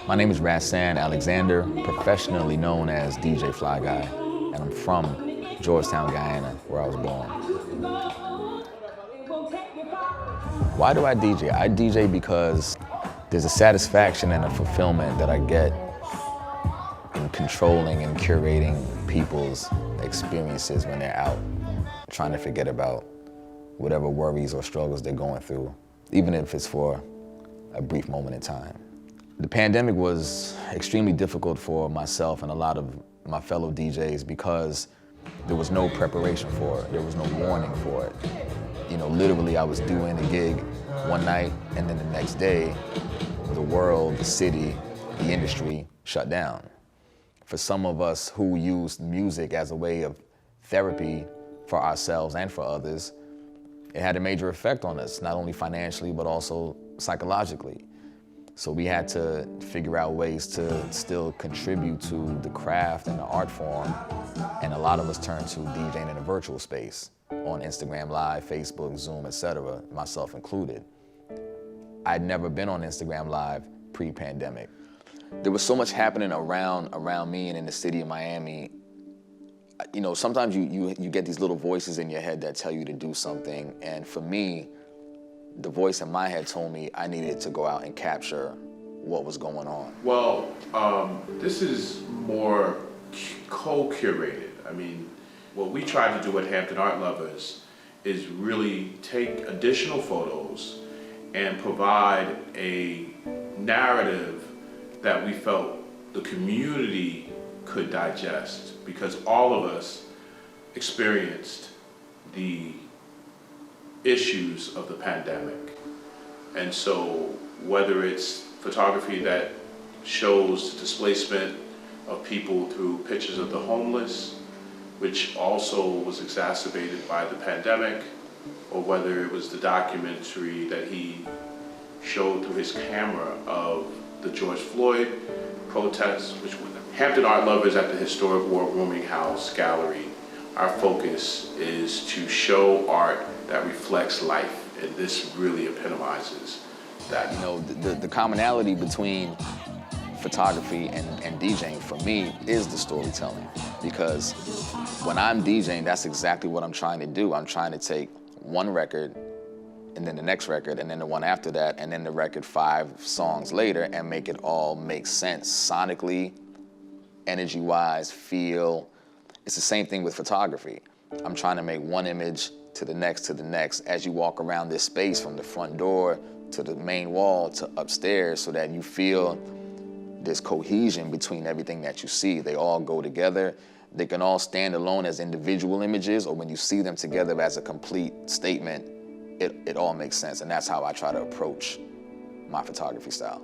My name is Rahsaan Alexander, professionally known as DJ Fly Guy, and I'm from Georgetown, Guyana, where I was born. Why do I DJ? I DJ because there's a satisfaction and a fulfillment that I get in controlling and curating people's experiences when they're out, trying to forget about whatever worries or struggles they're going through, even if it's for a brief moment in time. The pandemic was extremely difficult for myself and a lot of my fellow DJs because there was no preparation for it. There was no warning for it. You know, literally I was doing a gig one night and then the next day, the world, the city, the industry shut down. For some of us who used music as a way of therapy for ourselves and for others, it had a major effect on us, not only financially, but also psychologically. So we had to figure out ways to still contribute to the craft and the art form, and a lot of us turned to DJing in a virtual space, on Instagram Live, Facebook, Zoom, etc., myself included. I'd never been on Instagram Live pre-pandemic. There was so much happening around me and in the city of Miami. You know, sometimes you get these little voices in your head that tell you to do something, and for me, the voice in my head told me I needed to go out and capture what was going on. Well, this is more co-curated. I mean, what we try to do at Hampton Art Lovers is really take additional photos and provide a narrative that we felt the community could digest, because all of us experienced the issues of the pandemic. And so whether it's photography that shows the displacement of people through pictures of the homeless, which also was exacerbated by the pandemic, or whether it was the documentary that he showed through his camera of the George Floyd protests, which were Hampton Art Lovers at the historic War Rooming House Gallery. Our focus is to show art that reflects life, and this really epitomizes that. You know, the commonality between photography and DJing for me is the storytelling, because when I'm DJing, that's exactly what I'm trying to do. I'm trying to take one record and then the next record and then the one after that and then the record 5 songs later and make it all make sense sonically, energy-wise, feel. It's the same thing with photography. I'm trying to make one image to the next as you walk around this space from the front door to the main wall to upstairs, so that you feel this cohesion between everything that you see. They all go together. They can all stand alone as individual images, or when you see them together as a complete statement, it all makes sense. And that's how I try to approach my photography style.